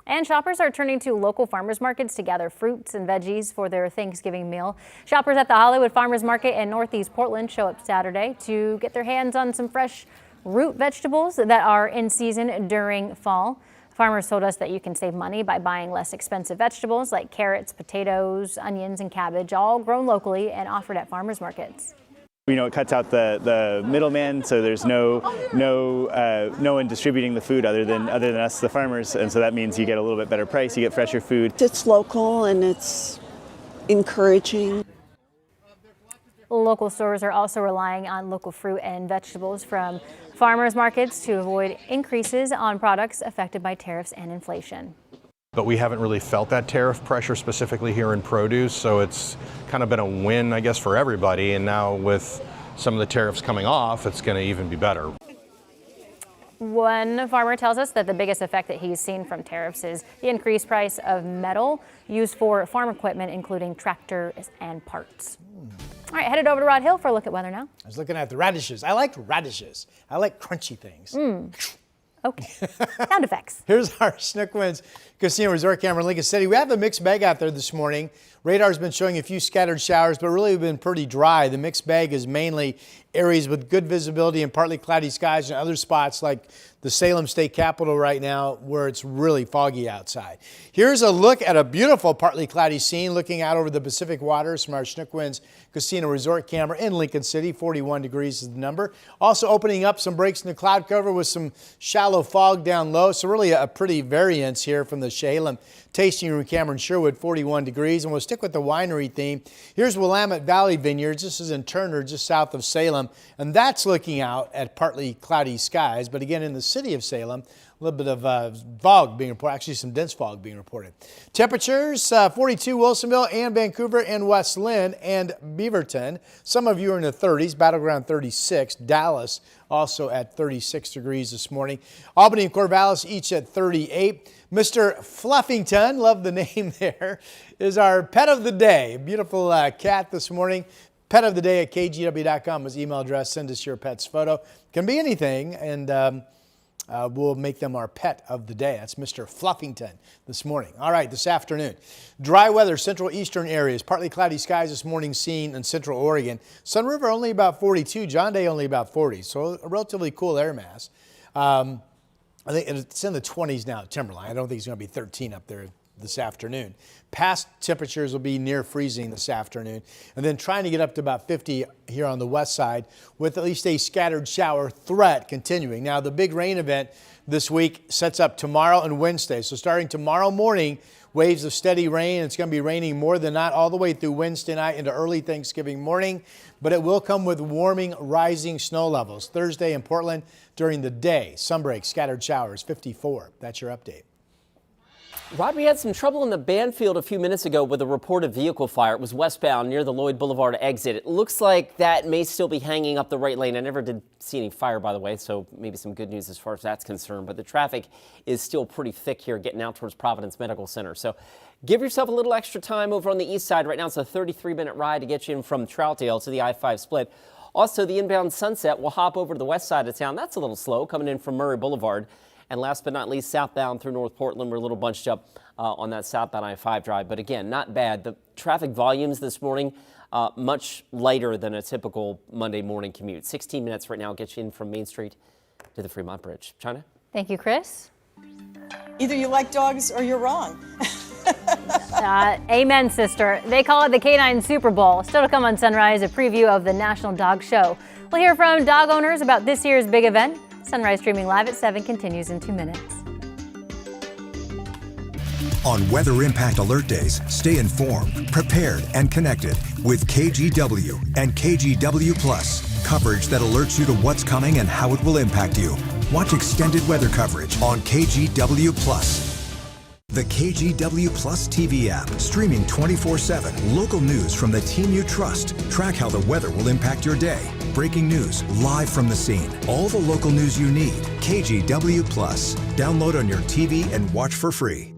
And shoppers are turning to local farmers markets to gather fruits and veggies for their Thanksgiving meal. Shoppers at the Hollywood Farmers Market in Northeast Portland show up Saturday to get their hands on some fresh root vegetables that are in season during fall. Farmers told us that you can save money by buying less expensive vegetables like carrots, potatoes, onions, and cabbage, all grown locally and offered at farmers markets. It cuts out the middleman, so there's no one distributing the food other than us, the farmers, and so that means you get a little bit better price, you get fresher food. It's local and it's encouraging. Local stores are also relying on local fruit and vegetables from farmers markets to avoid increases on products affected by tariffs and inflation. But we haven't really felt that tariff pressure specifically here in produce, so it's kind of been a win, I guess, for everybody. And now with some of the tariffs coming off, it's going to even be better. One farmer tells us that the biggest effect that he's seen from tariffs is the increased price of metal used for farm equipment, including tractors and parts. All right, headed over to Rod Hill for a look at weather now. I was looking at the radishes. I like radishes. I like crunchy things. Okay, sound effects. Here's our Snook Winds Casino Resort camera in Lincoln City. We have a mixed bag out there this morning. Radar's been showing a few scattered showers, but really been pretty dry. The mixed bag is mainly areas with good visibility and partly cloudy skies, and other spots like the Salem State Capitol right now where it's really foggy outside. Here's a look at a beautiful partly cloudy scene looking out over the Pacific waters from our Snook Winds Casino Resort camera in Lincoln City. 41 degrees is the number. Also opening up some breaks in the cloud cover with some shallow fog down low. So really a pretty variance here from the Salem Tasting Room camera in Sherwood, 41 degrees. And we'll stick with the winery theme. Here's Willamette Valley Vineyards. This is in Turner, just south of Salem. And that's looking out at partly cloudy skies. But again, in the city of Salem, A little bit of fog being reported, actually some dense fog being reported. Temperatures 42 Wilsonville and Vancouver and West Lynn and Beaverton. Some of you are in the 30s, Battleground 36. Dallas also at 36 degrees this morning. Albany and Corvallis each at 38. Mr. Fluffington, love the name there, is our pet of the day. Beautiful cat this morning. Pet of the day at kgw.com is email address. Send us your pet's photo. Can be anything, and we'll make them our pet of the day. That's Mr. Fluffington this morning. All right, this afternoon. Dry weather, central eastern areas. Partly cloudy skies this morning seen in central Oregon. Sun River only about 42. John Day only about 40. So a relatively cool air mass. I think it's in the 20s now at Timberline. I don't think it's going to be 13 up there this afternoon. Past temperatures will be near freezing this afternoon, and then trying to get up to about 50 here on the west side with at least a scattered shower threat continuing. Now, the big rain event this week sets up tomorrow and Wednesday. So starting tomorrow morning, waves of steady rain. It's going to be raining more than not all the way through Wednesday night into early Thanksgiving morning, but it will come with warming, rising snow levels. Thursday in Portland during the day, sunbreaks, scattered showers, 54. That's your update. Rod, we had some trouble in the Banfield a few minutes ago with a reported vehicle fire. It was westbound near the Lloyd Boulevard exit. It looks like that may still be hanging up the right lane. I never did see any fire, by the way, so maybe some good news as far as that's concerned. But the traffic is still pretty thick here getting out towards Providence Medical Center. So give yourself a little extra time over on the east side. Right now it's a 33-minute ride to get you in from Troutdale to the I-5 split. Also, the inbound Sunset will hop over to the west side of town. That's a little slow coming in from Murray Boulevard. And last but not least, southbound through North Portland, we're a little bunched up on that southbound I-5 drive. But again, not bad. The traffic volumes this morning, much lighter than a typical Monday morning commute. 16 minutes right now gets you in from Main Street to the Fremont Bridge. China? Thank you, Chris. Either you like dogs or you're wrong. Amen, sister. They call it the Canine Super Bowl. Still to come on Sunrise, a preview of the National Dog Show. We'll hear from dog owners about this year's big event. Sunrise streaming live at 7 continues in 2 minutes. On Weather Impact Alert Days, stay informed, prepared, and connected with KGW and KGW Plus. Coverage that alerts you to what's coming and how it will impact you. Watch extended weather coverage on KGW Plus. The KGW Plus TV app, streaming 24/7. Local news from the team you trust. Track how the weather will impact your day. Breaking news, live from the scene. All the local news you need. KGW Plus. Download on your TV and watch for free.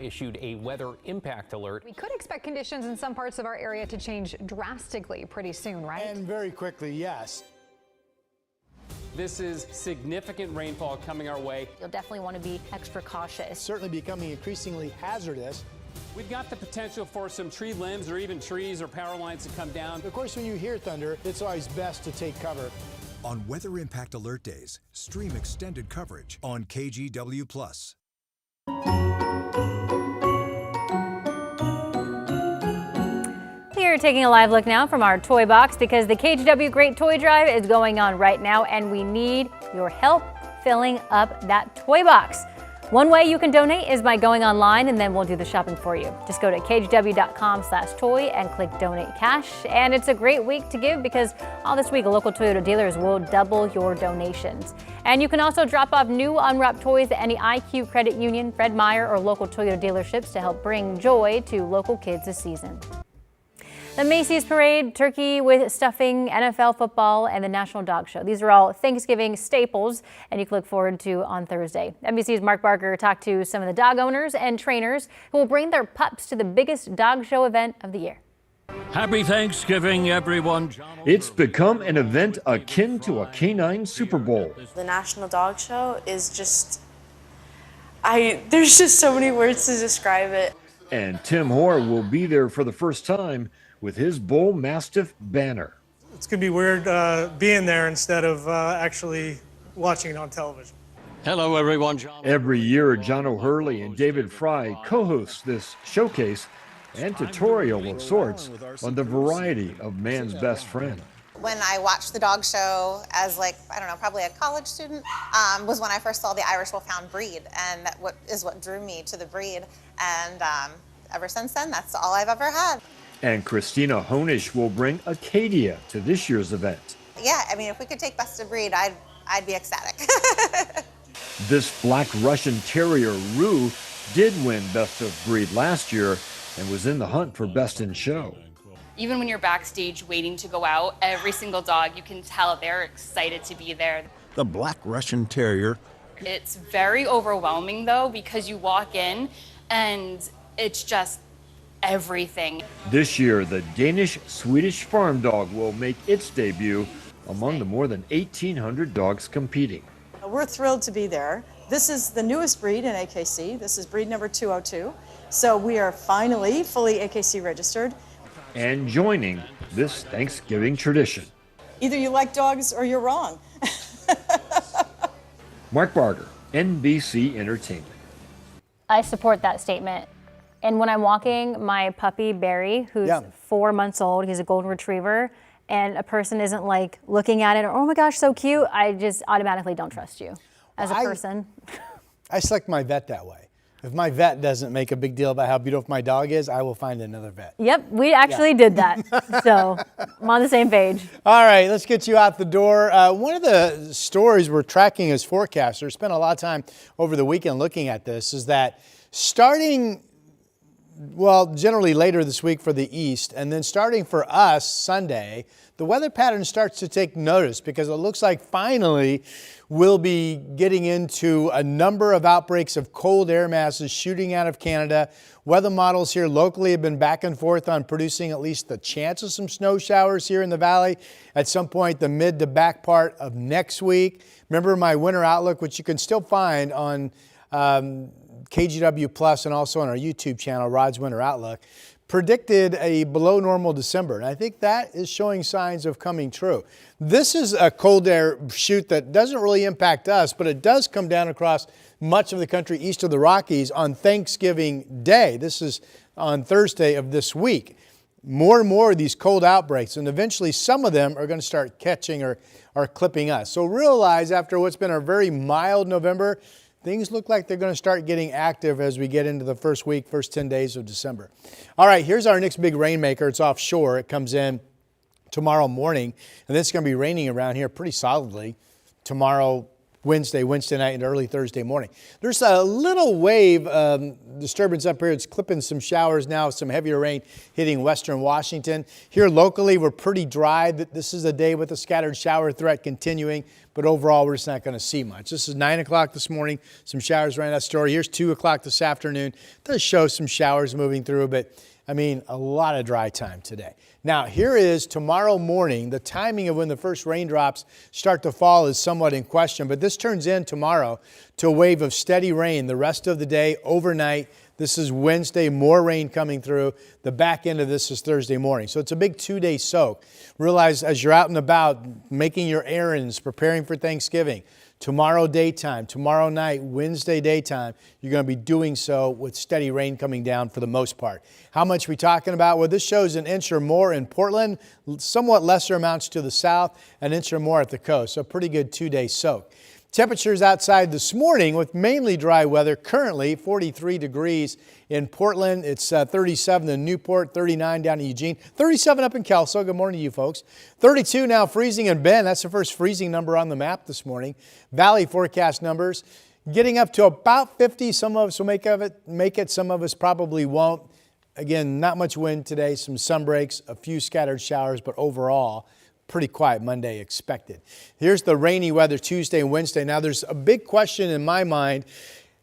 Issued a weather impact alert. We could expect conditions in some parts of our area to change drastically pretty soon, right? And very quickly, yes. This is significant rainfall coming our way. You'll definitely want to be extra cautious. Certainly becoming increasingly hazardous. We've got the potential for some tree limbs or even trees or power lines to come down. Of course, when you hear thunder, it's always best to take cover. On Weather Impact Alert Days, stream extended coverage on KGW Plus. We're taking a live look now from our toy box because the KGW Great Toy Drive is going on right now and we need your help filling up that toy box. One way you can donate is by going online and then we'll do the shopping for you. Just go to kgw.com/toy and click donate cash. And it's a great week to give because all this week local Toyota dealers will double your donations. And you can also drop off new unwrapped toys at any IQ Credit Union, Fred Meyer, or local Toyota dealerships to help bring joy to local kids this season. The Macy's Parade, turkey with stuffing, NFL football, and the National Dog Show. These are all Thanksgiving staples, and you can look forward to on Thursday. NBC's Mark Barker talked to some of the dog owners and trainers who will bring their pups to the biggest dog show event of the year. Happy Thanksgiving, everyone. It's become an event akin to a canine Super Bowl. The National Dog Show is just, there's just so many words to describe it. And Tim Hoare will be there for the first time with his Bull Mastiff banner. It's going to be weird being there instead of actually watching it on television. Hello, everyone. Every year, John O'Hurley and David Fry co-host this showcase and tutorial of sorts on the variety of man's best friend. When I watched the dog show as probably a college student, was when I first saw the Irish Wolfhound breed, and that what drew me to the breed. And ever since then, that's all I've ever had. And Christina Honish will bring Acadia to this year's event. Yeah, if we could take best of breed, I'd be ecstatic. This Black Russian Terrier, Rue, did win best of breed last year and was in the hunt for best in show. Even when you're backstage waiting to go out, every single dog, you can tell they're excited to be there. The Black Russian Terrier. It's very overwhelming though, because you walk in and it's just everything. This year, the Danish-Swedish farm dog will make its debut among the more than 1,800 dogs competing. We're thrilled to be there. This is the newest breed in AKC. This is breed number 202. So we are finally fully AKC registered. And joining this Thanksgiving tradition. Either you like dogs or you're wrong. Mark Barger, NBC Entertainment. I support that statement. And when I'm walking my puppy, Barry, who's 4 months old, he's a golden retriever, and a person isn't like looking at it or, oh my gosh, so cute, I just automatically don't trust you as a person. I select my vet that way. If my vet doesn't make a big deal about how beautiful my dog is, I will find another vet. Yep, we actually did that. So I'm on the same page. All right, let's get you out the door. One of the stories we're tracking as forecasters, spent a lot of time over the weekend looking at this, is that starting, generally later this week for the East, and then starting for us Sunday, the weather pattern starts to take notice because it looks like finally we'll be getting into a number of outbreaks of cold air masses shooting out of Canada. Weather models here locally have been back and forth on producing at least the chance of some snow showers here in the valley at some point the mid to back part of next week. Remember my winter outlook, which you can still find on KGW Plus and also on our YouTube channel, Rod's Winter Outlook, predicted a below normal December. And I think that is showing signs of coming true. This is a cold air shoot that doesn't really impact us, but it does come down across much of the country east of the Rockies on Thanksgiving Day. This is on Thursday of this week. More and more of these cold outbreaks, and eventually some of them are going to start catching or clipping us. So realize after what's been a very mild November, things look like they're going to start getting active as we get into the first 10 days of December. All right, here's our next big rainmaker. It's offshore. It comes in tomorrow morning, and it's going to be raining around here pretty solidly tomorrow, Wednesday night, and early Thursday morning. There's a little wave disturbance up here. It's clipping some showers now, some heavier rain hitting western Washington. Here locally, we're pretty dry. This is a day with a scattered shower threat continuing, but overall, we're just not going to see much. This is 9 o'clock this morning. Some showers ran that story. Here's 2 o'clock this afternoon. It does show some showers moving through, but a lot of dry time today. Now, here is tomorrow morning. The timing of when the first raindrops start to fall is somewhat in question, but this turns in tomorrow to a wave of steady rain the rest of the day, overnight. This is Wednesday, more rain coming through. The back end of this is Thursday morning. So it's a big 2-day soak. Realize as you're out and about, making your errands, preparing for Thanksgiving, tomorrow daytime, tomorrow night, Wednesday daytime, you're going to be doing so with steady rain coming down for the most part. How much are we talking about? Well, this shows an inch or more in Portland, somewhat lesser amounts to the south, an inch or more at the coast. So pretty good 2-day soak. Temperatures outside this morning with mainly dry weather. Currently 43 degrees in Portland. It's 37 in Newport, 39 down in Eugene, 37 up in Kelso. Good morning to you folks. 32 now freezing in Bend. That's the first freezing number on the map this morning. Valley forecast numbers getting up to about 50. Some of us will make it. Some of us probably won't. Again, not much wind today, some sun breaks, a few scattered showers, but overall, pretty quiet Monday expected. Here's the rainy weather Tuesday and Wednesday. Now, there's a big question in my mind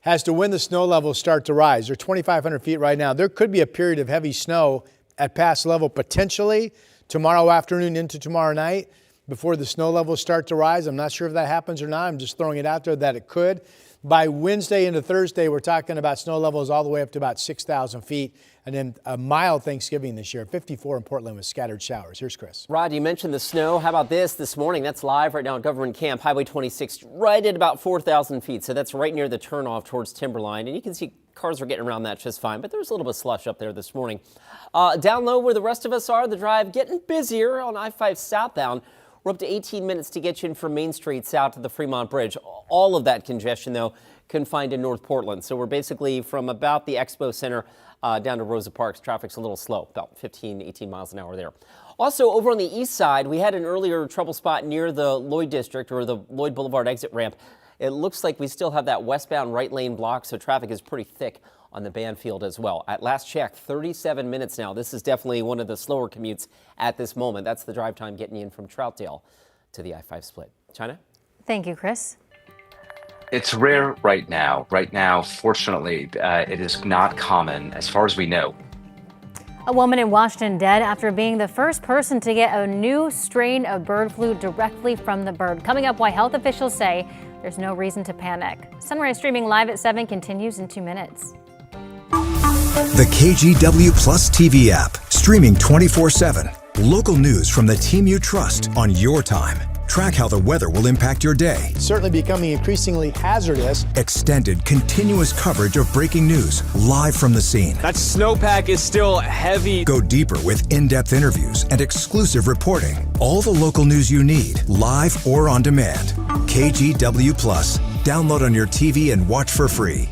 as to when the snow levels start to rise. They're 2,500 feet right now. There could be a period of heavy snow at pass level potentially tomorrow afternoon into tomorrow night before the snow levels start to rise. I'm not sure if that happens or not. I'm just throwing it out there that it could. By Wednesday into Thursday, we're talking about snow levels all the way up to about 6,000 feet. And then a mild Thanksgiving this year, 54 in Portland with scattered showers. Here's Chris. Rod, you mentioned the snow. How about this morning? That's live right now at Government Camp, Highway 26, right at about 4,000 feet. So that's right near the turnoff towards Timberline. And you can see cars are getting around that just fine, but there's a little bit of slush up there this morning. Down low where the rest of us are, the drive getting busier on I-5 southbound. We're up to 18 minutes to get you in from Main Street south to the Fremont Bridge. All of that congestion, though, confined in North Portland. So we're basically from about the Expo Center down to Rosa Parks. Traffic's a little slow, about 15, 18 miles an hour there. Also, over on the east side, we had an earlier trouble spot near the Lloyd District or the Lloyd Boulevard exit ramp. It looks like we still have that westbound right lane blocked, so traffic is pretty thick on the Banfield as well. At last check, 37 minutes now. This is definitely one of the slower commutes at this moment. That's the drive time getting you in from Troutdale to the I-5 split. China? Thank you, Chris. It's rare right now. Right now, fortunately, it is not common as far as we know. A woman in Washington dead after being the first person to get a new strain of bird flu directly from the bird. Coming up, why health officials say there's no reason to panic. Sunrise streaming live at 7 continues in 2 minutes. The KGW Plus TV app, streaming 24/7. Local news from the team you trust on your time. Track how the weather will impact your day. Certainly becoming increasingly hazardous. Extended, continuous coverage of breaking news live from the scene. That snowpack is still heavy. Go deeper with in-depth interviews and exclusive reporting. All the local news you need, live or on demand. KGW Plus. Download on your TV and watch for free.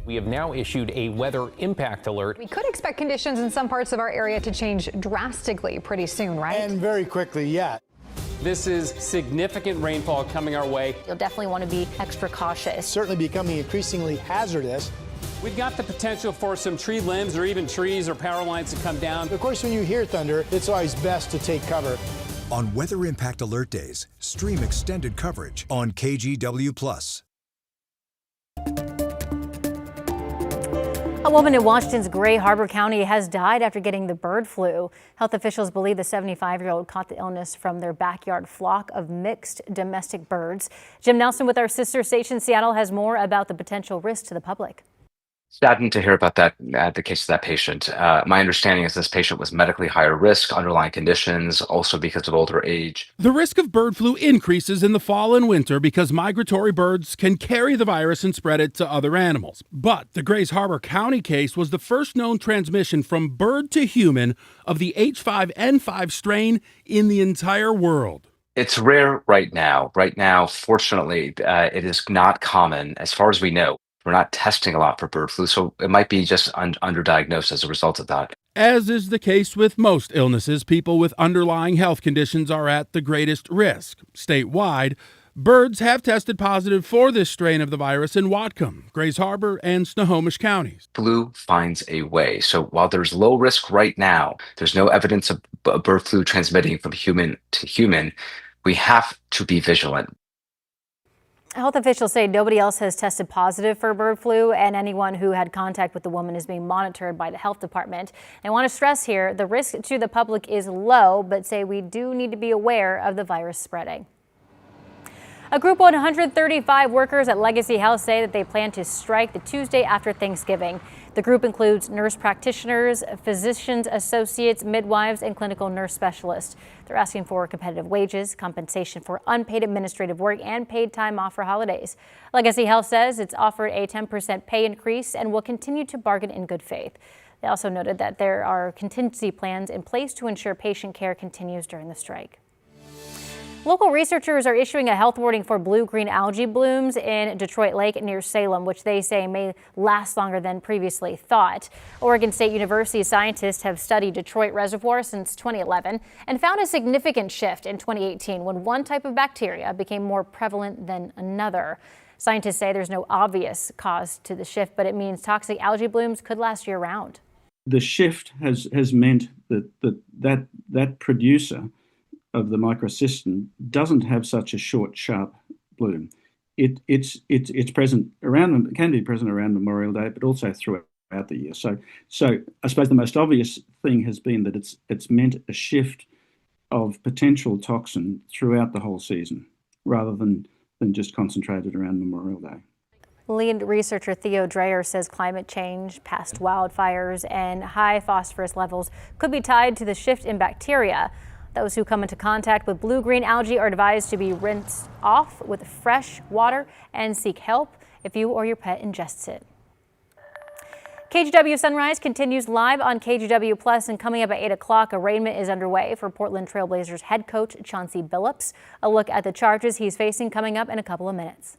We have now issued a weather impact alert. We could expect conditions in some parts of our area to change drastically pretty soon, right? And very quickly, yeah. This is significant rainfall coming our way. You'll definitely want to be extra cautious. Certainly becoming increasingly hazardous. We've got the potential for some tree limbs or even trees or power lines to come down. Of course, when you hear thunder, it's always best to take cover. On Weather Impact Alert Days, stream extended coverage on KGW Plus. A woman in Washington's Gray Harbor County has died after getting the bird flu. Health officials believe the 75-year-old caught the illness from their backyard flock of mixed domestic birds. Jim Nelson with our sister station Seattle has more about the potential risk to the public. Saddened to hear about that, the case of that patient. My understanding is this patient was medically higher risk, underlying conditions, also because of older age. The risk of bird flu increases in the fall and winter because migratory birds can carry the virus and spread it to other animals. But the Grays Harbor County case was the first known transmission from bird to human of the H5N5 strain in the entire world. It's rare right now. Right now, fortunately, it is not common as far as we know. We're not testing a lot for bird flu, so it might be just underdiagnosed as a result of that. As is the case with most illnesses, people with underlying health conditions are at the greatest risk. Statewide, birds have tested positive for this strain of the virus in Whatcom, Grays Harbor, and Snohomish counties. Flu finds a way. So while there's low risk right now, there's no evidence of bird flu transmitting from human to human. We have to be vigilant. Health officials say nobody else has tested positive for bird flu, and anyone who had contact with the woman is being monitored by the health department. They want to stress here the risk to the public is low, but say we do need to be aware of the virus spreading. A group of 135 workers at Legacy Health say that they plan to strike the Tuesday after Thanksgiving. The group includes nurse practitioners, physicians, associates, midwives, and clinical nurse specialists. They're asking for competitive wages, compensation for unpaid administrative work, and paid time off for holidays. Legacy Health says it's offered a 10% pay increase and will continue to bargain in good faith. They also noted that there are contingency plans in place to ensure patient care continues during the strike. Local researchers are issuing a health warning for blue-green algae blooms in Detroit Lake near Salem, which they say may last longer than previously thought. Oregon State University scientists have studied Detroit Reservoir since 2011 and found a significant shift in 2018 when one type of bacteria became more prevalent than another. Scientists say there's no obvious cause to the shift, but it means toxic algae blooms could last year-round. The shift has meant that producer of the microcystin doesn't have such a short, sharp bloom. It's present around, it can be present around Memorial Day, but also throughout the year. So I suppose the most obvious thing has been that it's meant a shift of potential toxin throughout the whole season, rather than just concentrated around Memorial Day. Lead researcher Theo Dreyer says climate change, past wildfires, and high phosphorus levels could be tied to the shift in bacteria. Those who come into contact with blue-green algae are advised to be rinsed off with fresh water and seek help if you or your pet ingests it. KGW Sunrise continues live on KGW Plus, and coming up at 8 o'clock, arraignment is underway for Portland Trailblazers head coach Chauncey Billups. A look at the charges he's facing coming up in a couple of minutes.